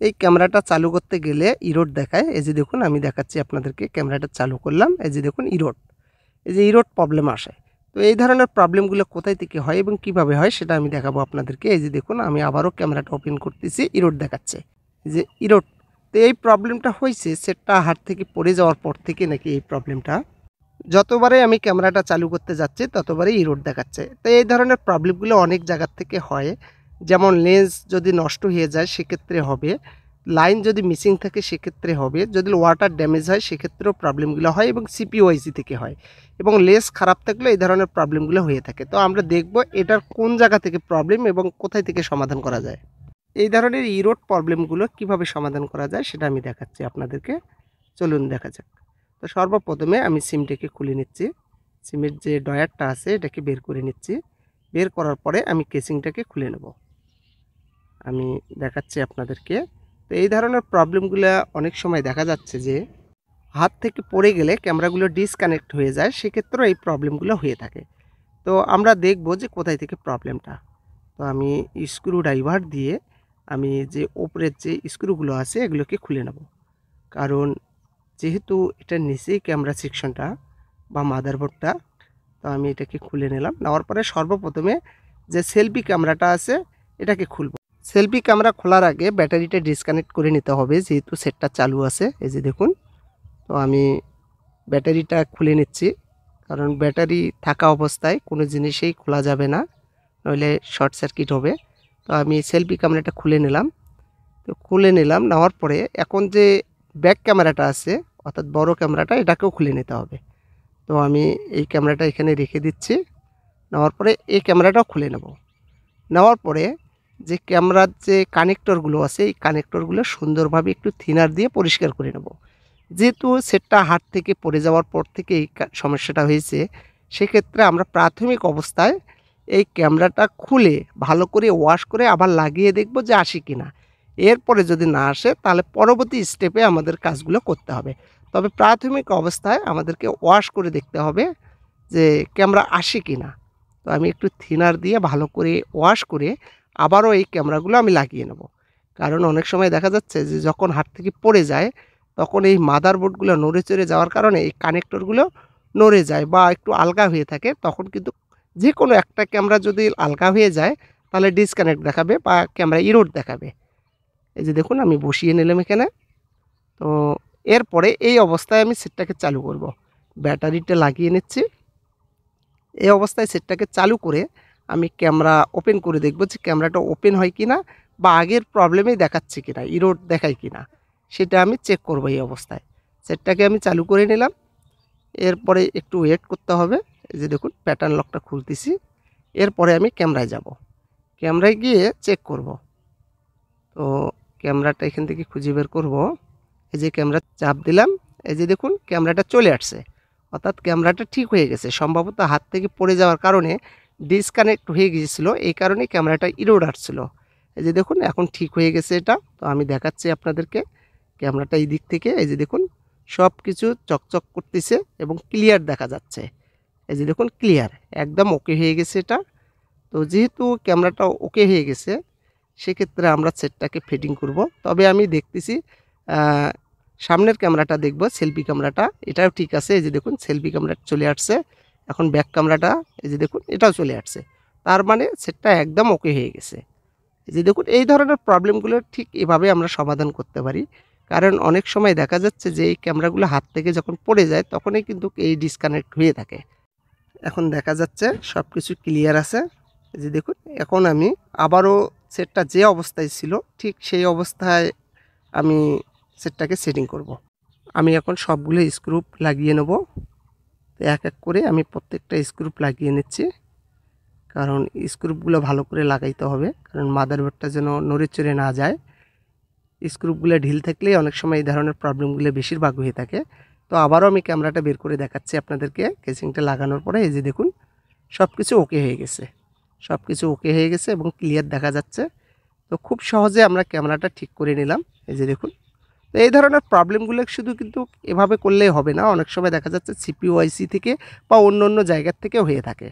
এই ক্যামেরাটা চালু করতে গেলে ইরোড দেখায়। এই যে দেখুন আমি দেখাচ্ছি আপনাদেরকে, ক্যামেরাটা চালু করলাম, এই যে দেখুন ইরোড, এই যে ইরোড প্রবলেম আসে। তো এই ধরনের প্রবলেমগুলো কোথায় থেকে হয় এবং কিভাবে হয় সেটা আমি দেখাবো আপনাদেরকে। এই যে দেখুন আমি আবারও ক্যামেরাটা ওপেন করতেছি, ইরোড দেখাচ্ছে, এই যে ইরোড। তো এই প্রবলেমটা হয়েছে সেটটা হাত থেকে পড়ে যাওয়ার পর থেকে নাকি এই প্রবলেমটা, যতবারে আমি ক্যামেরাটা চালু করতে যাচ্ছি ততবারই ইরোড দেখাচ্ছে। তো এই ধরনের প্রবলেমগুলো অনেক জায়গার থেকে হয়, যেমন লেন্স যদি নষ্ট হয়ে যায় সেক্ষেত্রে হবে, লাইন যদি মিসিং থাকে সেক্ষেত্রে হবে, যদি ওয়াটার ড্যামেজ হয় সেক্ষেত্রেও প্রবলেমগুলো হয় এবং সিপিওআইসি থেকে হয়, এবং লেন্স খারাপ থাকলে এই ধরনের প্রবলেমগুলো হয়ে থাকে। তো আমরা দেখব এটার কোন জায়গা থেকে প্রবলেম এবং কোথায় থেকে সমাধান করা যায়। এই ধরনের ইরোড প্রবলেমগুলো কিভাবে সমাধান করা যায় সেটা আমি দেখাচ্ছি আপনাদেরকে, চলুন দেখা যাক। তো সর্বপ্রথমে আমি সিমটাকে খুলে নিচ্ছি, সিমের যে ডয়ারটা আছে এটাকে বের করে নিচ্ছি। বের করার পরে আমি কেসিংটাকে খুলে নেব, আমি দেখাচ্ছি আপনাদেরকে। তো এই ধরনের প্রবলেমগুলো অনেক সময় দেখা যাচ্ছে যে হাত থেকে পড়ে গেলে ক্যামেরাগুলো ডিসকানেক্ট হয়ে যায়, সেক্ষেত্রেও এই প্রবলেমগুলো হয়ে থাকে। তো আমরা দেখব যে কোথায় থেকে প্রবলেমটা। তো আমি স্ক্রু ড্রাইভার দিয়ে আমি যে ওপরের যে স্ক্রুগুলো আছে এগুলোকে খুলে নেব, কারণ যেহেতু এটার নিচেই ক্যামেরা সেকশনটা বা মাদারবোর্ডটা। তো আমি এটাকে খুলে নিলাম, নেওয়ার পরে সর্বপ্রথমে যে সেলফি ক্যামেরাটা আছে এটাকে খুলব। সেলফি ক্যামেরা খোলার আগে ব্যাটারিটা ডিসকানেক্ট করে নিতে হবে, যেহেতু সেটটা চালু আছে। এই যে দেখুন, তো আমি ব্যাটারিটা খুলে নিচ্ছি, কারণ ব্যাটারি থাকা অবস্থায় কোনো জিনিসেই খোলা যাবে না, নইলে শর্ট সার্কিট হবে। তো আমি সেলফি ক্যামেরাটা খুলে নিলাম। তো খুলে নিলাম, নেওয়ার পরে এখন যে ব্যাক ক্যামেরাটা আছে অর্থাৎ বড় ক্যামেরাটা, এটাকেও খুলে নিতে হবে। তো আমি এই ক্যামেরাটা এখানে রেখে দিচ্ছি, নেওয়ার পরে এই ক্যামেরাটাও খুলে নেব। নেওয়ার পরে যে ক্যামেরার যে কানেক্টরগুলো আছে এই কানেক্টরগুলো সুন্দরভাবে একটু থিনার দিয়ে পরিষ্কার করে নেব। যেহেতু সেটটা হাত থেকে পড়ে যাওয়ার পর থেকে এই সমস্যাটা হয়েছে, সেক্ষেত্রে আমরা প্রাথমিক অবস্থায় এই ক্যামেরাটা খুলে ভালো করে ওয়াশ করে আবার লাগিয়ে দেখব যে আসে কি না। এরপরে যদি না আসে তাহলে পরবর্তী স্টেপে আমাদের কাজগুলো করতে হবে। তবে প্রাথমিক অবস্থায় আমাদেরকে ওয়াশ করে দেখতে হবে যে ক্যামেরা আসে কি না। তো আমি একটু থিনার দিয়ে ভালো করে ওয়াশ করে আবারও এই ক্যামেরাগুলো আমি লাগিয়ে নেব, কারণ অনেক সময় দেখা যাচ্ছে যে যখন হাত থেকে পড়ে যায় তখন এই মাদারবোর্ডগুলো নড়ে চড়ে যাওয়ার কারণে এই কানেক্টরগুলো নড়ে যায় বা একটু আলগা হয়ে থাকে। তখন কিন্তু যে কোনো একটা ক্যামেরা যদি আলগা হয়ে যায় তাহলে ডিসকানেক্ট দেখাবে বা ক্যামেরা ইরোড দেখাবে। এই যে দেখুন আমি বসিয়ে নিলাম এখানে। তো এরপরে এই অবস্থায় আমি সেটটাকে চালু করব, ব্যাটারিটা লাগিয়ে নিচ্ছি। এই অবস্থায় সেটটাকে চালু করে আমি ক্যামেরা ওপেন করে দেখব যে ক্যামেরাটা ওপেন হয় কি না বা আগের প্রবলেমেই দেখাচ্ছে কি না, ইরোড দেখায় কি না, সেটা আমি চেক করব। এই অবস্থায় সেটটাকে আমি চালু করে নিলাম। এরপরে একটু ওয়েট করতে হবে। এই যে দেখুন প্যাটার্ন লকটা খুলতেছি। এরপরে আমি ক্যামেরায় যাব, ক্যামেরায় গিয়ে চেক করব। তো ক্যামেরাটা এখান থেকে খুঁজে বের করব। এই যে ক্যামেরা চাপ দিলাম, এই যে দেখুন ক্যামেরাটা চলে আসছে, অর্থাৎ ক্যামেরাটা ঠিক হয়ে গেছে। সম্ভবত হাত থেকে পড়ে যাওয়ার কারণে ডিসকানেক্ট হয়ে গিয়েছিল, এই কারণে ক্যামেরাটা ইরোড আসছিল। এই যে দেখুন এখন ঠিক হয়ে গেছে এটা। তো আমি দেখাচ্ছি আপনাদেরকে ক্যামেরাটা এই দিক থেকে। এই যে দেখুন সব কিছু চকচক করতেছে এবং ক্লিয়ার দেখা যাচ্ছে। এই যে দেখুন ক্লিয়ার, একদম ওকে হয়ে গেছে এটা। তো যেহেতু ক্যামেরাটা ওকে হয়ে গেছে সেক্ষেত্রে আমরা সেটটাকে ফিটিং করব। তবে আমি দেখতেছি সামনের ক্যামেরাটা দেখব, সেলফি ক্যামেরাটা, এটাও ঠিক আছে। এই যে দেখুন সেলফি ক্যামেরা চলে আসছে। এখন ব্যাক ক্যামেরাটা এই যে দেখুন এটাও চলে আসছে, তার মানে সেটটা একদম ওকে হয়ে গেছে। এই যে দেখুন এই ধরনের প্রবলেমগুলো ঠিক এভাবে আমরা সমাধান করতে পারি, কারণ অনেক সময় দেখা যাচ্ছে যে এই ক্যামেরাগুলো হাত থেকে যখন পড়ে যায় তখনই কিন্তু এই ডিসকানেক্ট হয়ে থাকে। এখন দেখা যাচ্ছে সব কিছু ক্লিয়ার আছে। এই যে দেখুন এখন আমি আবারও সেটটা যে অবস্থায় ছিল ঠিক সেই অবস্থায় আমি সেটটাকে সেটিং করব। আমি এখন সবগুলো স্ক্রু লাগিয়ে নেব। তো এক এক করে আমি প্রত্যেকটা স্ক্রু লাগিয়ে নিচ্ছি, কারণ স্ক্রুপগুলো ভালো করে লাগাইতে হবে, কারণ মাদারবোর্ডটা যেন নড়ে চড়ে না যায়। স্ক্রুপগুলো ঢিল থাকলেই অনেক সময় এই ধরনের প্রবলেমগুলো বেশিরভাগ হয়ে থাকে। তো আবারও আমি ক্যামেরাটা বের করে দেখাচ্ছি আপনাদেরকে কেসিংটা লাগানোর পরে। এই যে দেখুন সব কিছু ওকে হয়ে গেছে, সব কিছু ওকে হয়ে গেছে এবং ক্লিয়ার দেখা যাচ্ছে। তো খুব সহজে আমরা ক্যামেরাটা ঠিক করে নিলাম। এই যে দেখুন, তো এই ধরনের প্রবলেমগুলো শুধু কিন্তু এভাবে করলেই হবে না, অনেক সময় দেখা যাচ্ছে সিপিইউ আইসি থেকে বা অন্য অন্য জায়গার থেকেও হয়ে থাকে।